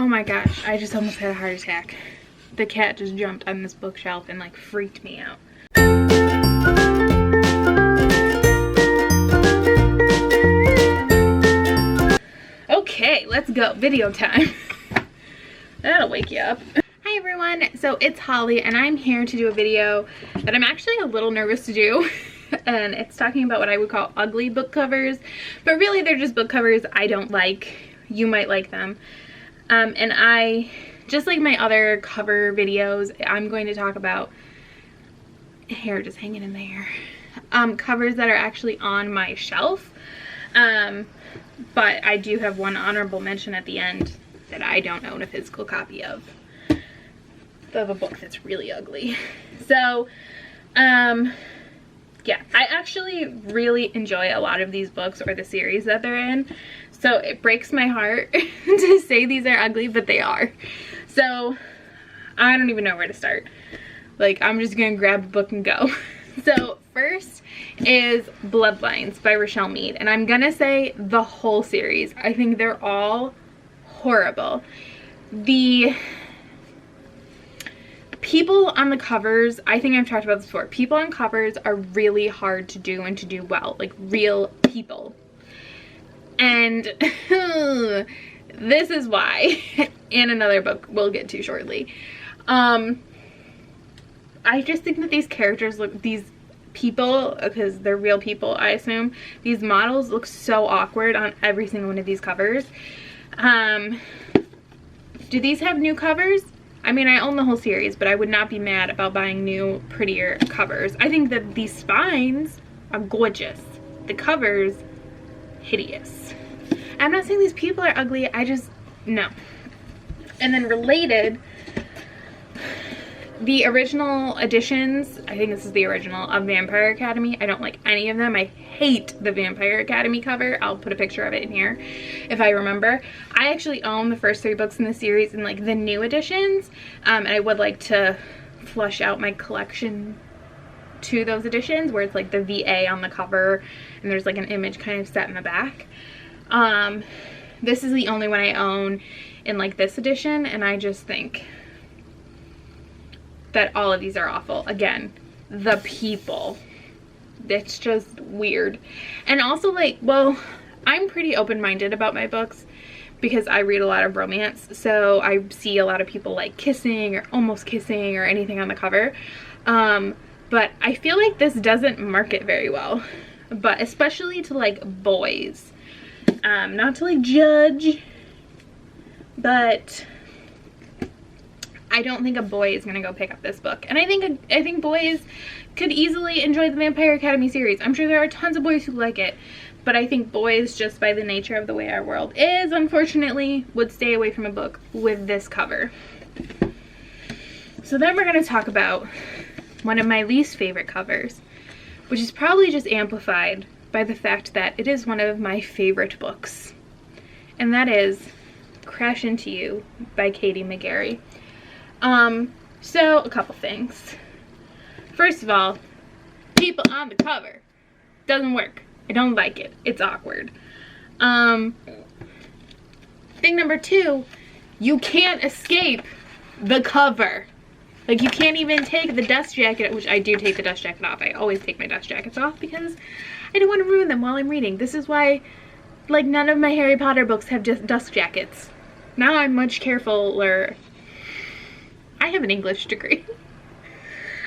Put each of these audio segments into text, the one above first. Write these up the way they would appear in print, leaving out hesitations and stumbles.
Oh my gosh, I just almost had a heart attack. The cat just jumped on this bookshelf and like freaked me out. Okay, let's go. Video time. That'll wake you up. Hi everyone, so it's Holly and I'm here to do a video that I'm actually a little nervous to do. And it's talking about what I would call ugly book covers, but really they're just book covers I don't like. You might like them. And I, just like my other cover videos, I'm going to talk about hair just hanging in there. Covers that are actually on my shelf. But I do have one honorable mention at the end that I don't own a physical copy of a book that's really ugly. So, yeah, I actually really enjoy a lot of these books or the series that they're in. So it breaks my heart to say these are ugly, but they are. So I don't even know where to start. Like, I'm just gonna grab a book and go. So first is Bloodlines by Rochelle Mead. And I'm gonna say the whole series. I think they're all horrible. The people on the covers, I think I've talked about this before, people on covers are really hard to do and to do well, like real people. And this is why, in another book we'll get to shortly. I just think that these characters look, these people, because they're real people I assume, these models look so awkward on every single one of these covers. Do these have new covers? I mean, I own the whole series, but I would not be mad about buying new, prettier covers. I think that these spines are gorgeous. The covers, hideous. I'm not saying these people are ugly, I just, no. And then related, the original editions, I think this is the original, of Vampire Academy. I don't like any of them. I hate the Vampire Academy cover. I'll put a picture of it in here if I remember. I actually own the first 3 books in the series in like the new editions. And I would like to flush out my collection to those editions where it's like the VA on the cover and there's like an image kind of set in the back. This is the only one I own in like this edition, and I just think that all of these are awful. Again, the people, it's just weird. And also, like, well, I'm pretty open-minded about my books because I read a lot of romance, so I see a lot of people like kissing or almost kissing or anything on the cover. But I feel like this doesn't market very well, but especially to like boys. Not to like judge, but I don't think a boy is gonna go pick up this book. And I think boys could easily enjoy the Vampire Academy series. I'm sure there are tons of boys who like it, but I think boys, just by the nature of the way our world is, unfortunately, would stay away from a book with this cover. So then we're gonna talk about one of my least favorite covers, which is probably just amplified by the fact that it is one of my favorite books. And that is Crash Into You by Katie McGarry. So a couple things. First of all, people on the cover. Doesn't work. I don't like it. It's awkward. Thing number 2, you can't escape the cover. Like, you can't even take the dust jacket, which I do take the dust jacket off. I always take my dust jackets off because I don't want to ruin them while I'm reading. This is why, like, none of my Harry Potter books have just dust jackets. Now I'm much carefuler. I have an English degree.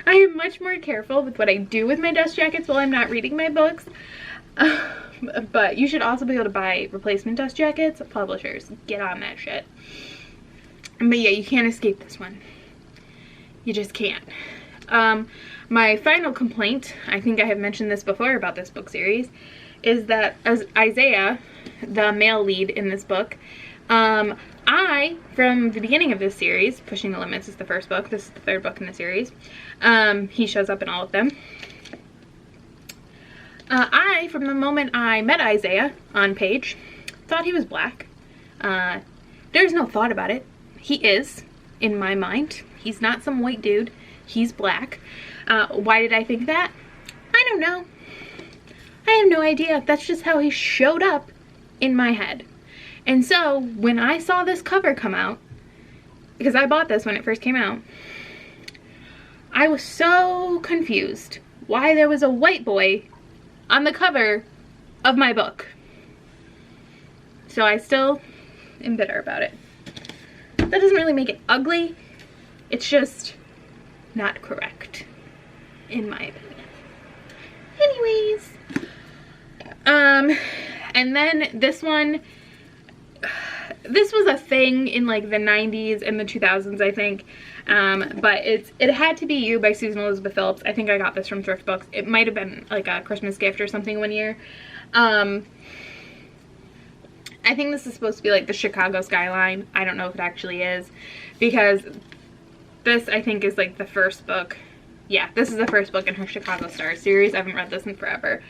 I am much more careful with what I do with my dust jackets while I'm not reading my books. But you should also be able to buy replacement dust jackets. Publishers, get on that shit. But yeah, you can't escape this one. You just can't. My final complaint, I think I have mentioned this before about this book series, is that as Isaiah, the male lead in this book, from the beginning of this series, Pushing the Limits is the first book, this is the 3rd book in the series, he shows up in all of them. From the moment I met Isaiah on page, thought he was black. There's no thought about it. He is, in my mind. He's not some white dude. He's black. Why did I think that? I don't know. I have no idea. That's just how he showed up in my head. And so when I saw this cover come out, because I bought this when it first came out, I was so confused why there was a white boy on the cover of my book. So I still am bitter about it. That doesn't really make it ugly. It's just not correct, in my opinion. Anyways. And then this one, this was a thing in like the 90s and the 2000s, I think. But It Had to Be You by Susan Elizabeth Phillips. I think I got this from thrift books. It might have been like a Christmas gift or something one year. I think this is supposed to be like the Chicago skyline. I don't know if it actually is, because this I think is like the first book. Yeah, this is the first book in her Chicago Stars series. I haven't read this in forever,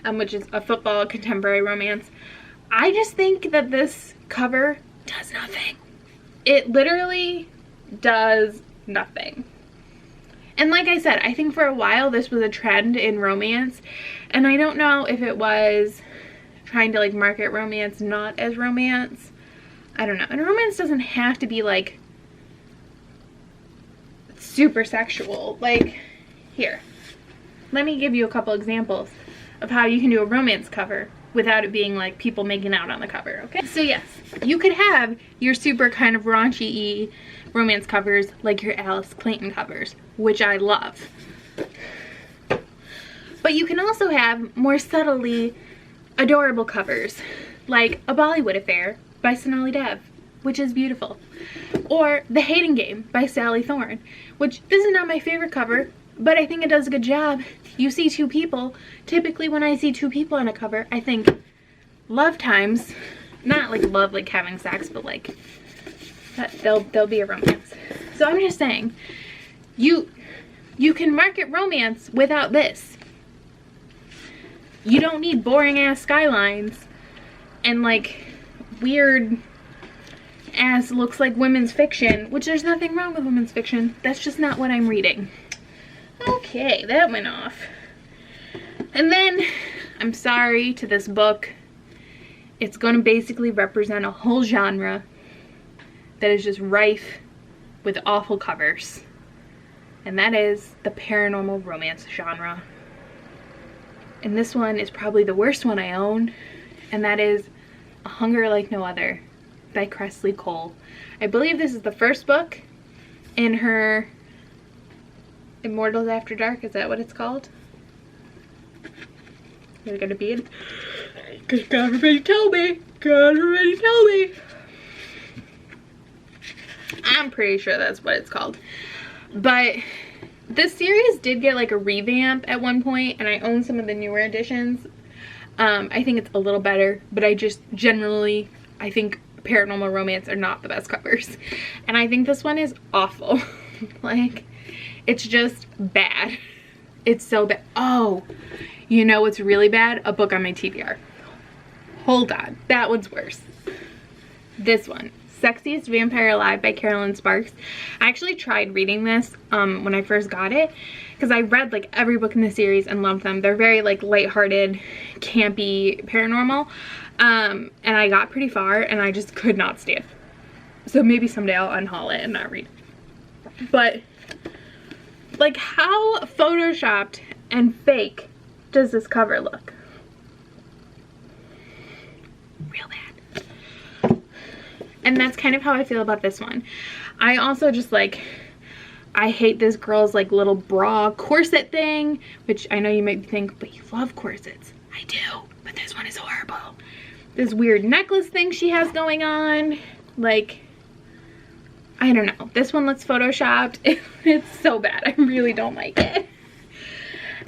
which is a football contemporary romance. I just think that this cover does nothing. It literally does nothing. And like I said, I think for a while this was a trend in romance, and I don't know if it was trying to like market romance not as romance. I don't know. And romance doesn't have to be like super sexual. Like, here, let me give you a couple examples of how you can do a romance cover without it being like people making out on the cover, okay? So yes, you could have your super kind of raunchy romance covers like your Alice Clayton covers, which I love. But you can also have more subtly adorable covers, like A Bollywood Affair by Sonali Dev, which is beautiful. Or The Hating Game by Sally Thorne, which this is not my favorite cover, but I think it does a good job. You see two people. Typically when I see two people on a cover, I think love times. Not like love like having sex, but like that there'll be a romance. So I'm just saying, you can market romance without this. You don't need boring ass skylines and like weird ass looks like women's fiction, which there's nothing wrong with women's fiction. That's just not what I'm reading. Okay, that went off. And then, I'm sorry to this book. It's gonna basically represent a whole genre that is just rife with awful covers. And that is the paranormal romance genre. And this one is probably the worst one I own, and that is A Hunger Like No Other by Cressley Cole. I believe this is the first book in her Immortals After Dark. Is that what it's called? Is it gonna be it? Cause God already told me. God already told me. I'm pretty sure that's what it's called. But this series did get like a revamp at one point, and I own some of the newer editions. I think it's a little better, but I just generally, I think paranormal romance are not the best covers. And I think this one is awful. Like, it's just bad. It's so bad. Oh, you know what's really bad? A book on my TBR. Hold on, that one's worse. This one, Sexiest Vampire Alive by Carolyn Sparks. I actually tried reading this when I first got it, because I read like every book in the series and loved them. They're very like lighthearted, campy, paranormal. And I got pretty far and I just could not stand it. So maybe someday I'll unhaul it and not read it. But like, how photoshopped and fake does this cover look? Real bad. And that's kind of how I feel about this one. I also just like, I hate this girl's like little bra corset thing, which I know you might think, but you love corsets. I do, but this one is horrible. This weird necklace thing she has going on, like, I don't know. This one looks photoshopped. It's so bad. I really don't like it.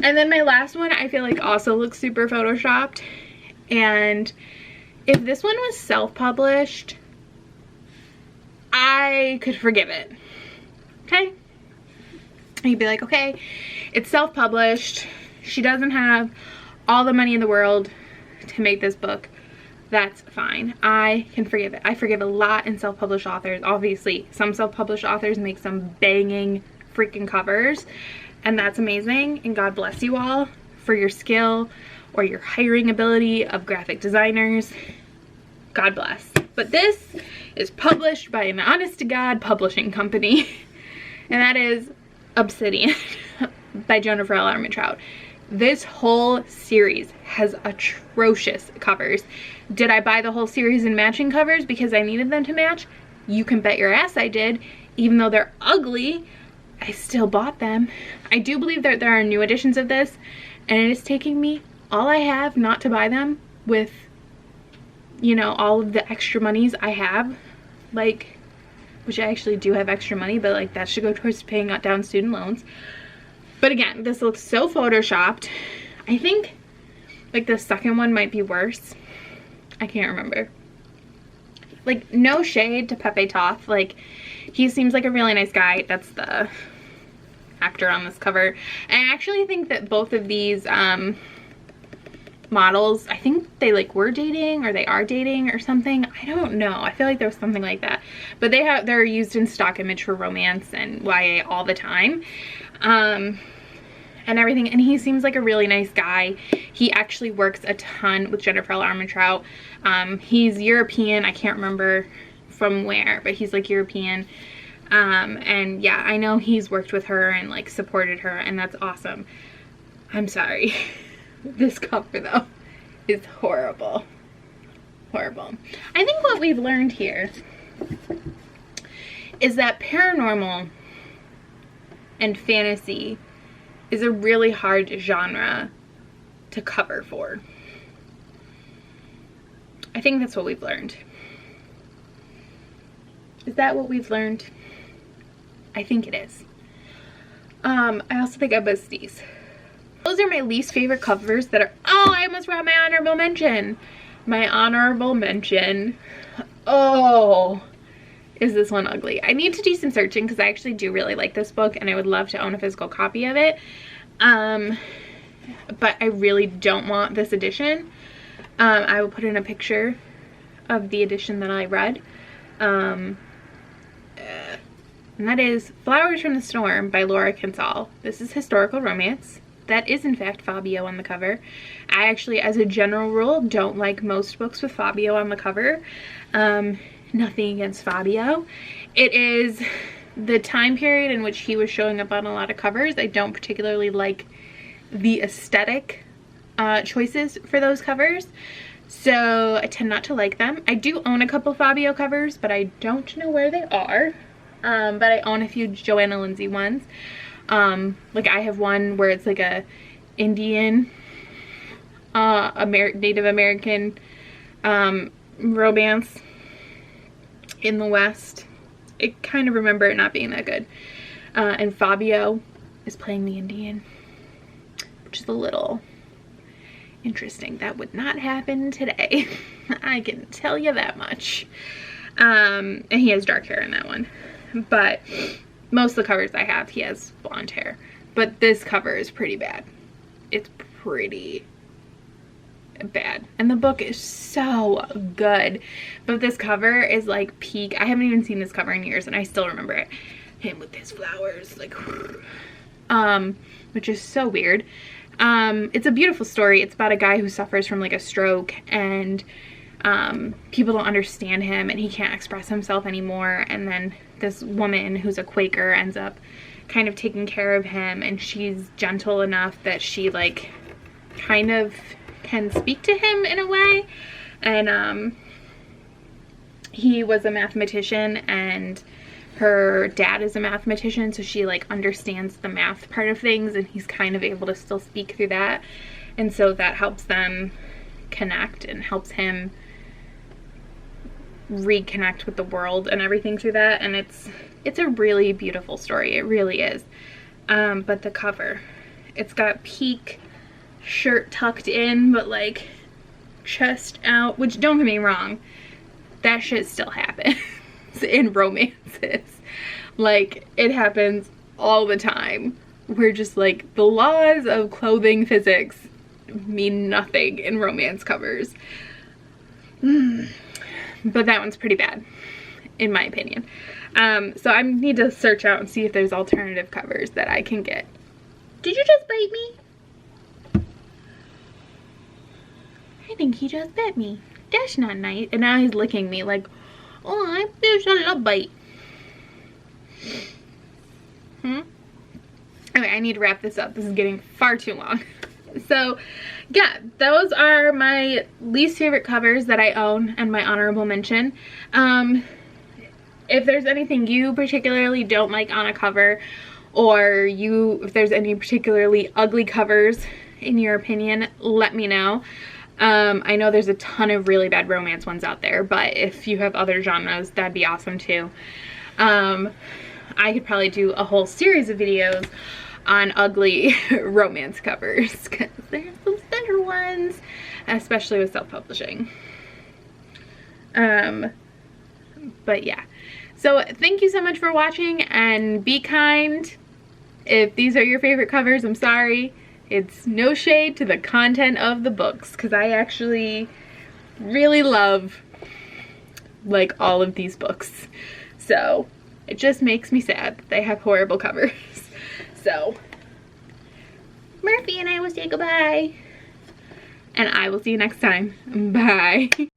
And then my last one I feel like also looks super photoshopped. And if this one was self-published, I could forgive it. Okay? You'd be like, okay, it's self-published. She doesn't have all the money in the world to make this book. That's fine. I can forgive it. I forgive a lot in self-published authors. Obviously, some self-published authors make some banging freaking covers, and that's amazing, and God bless you all for your skill or your hiring ability of graphic designers. God bless. but this is published by an honest-to-God publishing company, and that is Obsidian by Jennifer L. Armentrout. This whole series has atrocious covers. Did I buy the whole series in matching covers because I needed them to match? You can bet your ass I did. Even though they're ugly, I still bought them. I do believe that there are new editions of this, and it is taking me all I have not to buy them with, you know, all of the extra monies I have, like, which I actually do have extra money, but like that should go towards paying down student loans. But again, this looks so photoshopped. I think like the second one might be worse. I can't remember. Like, no shade to Pepe Toth. Like, he seems like a really nice guy. That's the actor on this cover. And I actually think that both of these models, I think they like were dating or they are dating or something. I don't know. I feel like there was something like that. But they're used in stock image for romance and YA all the time. And everything, and he seems like a really nice guy. He actually works a ton with Jennifer L. Armentrout. He's European. I can't remember from where, but he's like European. And yeah, I know he's worked with her and like supported her, and that's awesome. I'm sorry. This cover though is horrible. Horrible. I think what we've learned here is that paranormal and fantasy is a really hard genre to cover for. I think that's what we've learned. Is that what we've learned? I think it is. I also think I buzzed these. Those are my least favorite covers that are, oh, I almost forgot my honorable mention. My honorable mention. Oh, is this one ugly? I need to do some searching because I actually do really like this book and I would love to own a physical copy of it. But I really don't want this edition. I will put in a picture of the edition that I read. And that is Flowers from the Storm by Laura Kinsall. This is historical romance. That is in fact Fabio on the cover. I actually, as a general rule, don't like most books with Fabio on the cover. Nothing against Fabio. It is the time period in which he was showing up on a lot of covers. I don't particularly like the aesthetic choices for those covers, so I tend not to like them. I do own a couple Fabio covers, but I don't know where they are. But I own a few Joanna Lindsay ones. Like I have one where it's like a Indian, Native American romance in the West. I kind of remember it not being that good. And Fabio is playing the Indian, which is a little interesting. That would not happen today. I can tell you that much. And he has dark hair in that one. But most of the covers I have, he has blonde hair. But this cover is pretty bad. It's pretty bad. And the book is so good. But this cover is like peak. I haven't even seen this cover in years and I still remember it. Him with his flowers, like, which is so weird. It's a beautiful story. It's about a guy who suffers from like a stroke and people don't understand him and he can't express himself anymore, and then this woman who's a Quaker ends up kind of taking care of him, and she's gentle enough that she like kind of can speak to him in a way. And he was a mathematician and her dad is a mathematician, so she like understands the math part of things and he's kind of able to still speak through that, and so that helps them connect and helps him reconnect with the world and everything through that. And it's a really beautiful story. It really is. But the cover, it's got peak shirt tucked in but like chest out, which don't get me wrong, that shit still happens in romances. Like, it happens all the time. We're just like, the laws of clothing physics mean nothing in romance covers. But that one's pretty bad, in my opinion. So I need to search out and see if there's alternative covers that I can get. Did you just bite me? I think he just bit me. that's not nice. And now he's licking me like, oh, there's a love bite. Okay, I need to wrap this up. This is getting far too long. So yeah, those are my least favorite covers that I own and my honorable mention. If there's anything you particularly don't like on a cover, or if there's any particularly ugly covers in your opinion, let me know. I know there's a ton of really bad romance ones out there, but if you have other genres, that'd be awesome too. I could probably do a whole series of videos on ugly romance covers, because there's some better ones, especially with self-publishing. But yeah, so thank you so much for watching, and be kind. If these are your favorite covers, I'm sorry. It's no shade to the content of the books, because I actually really love like all of these books. So it just makes me sad that they have horrible covers. So Murphy and I will say goodbye, and I will see you next time. Bye.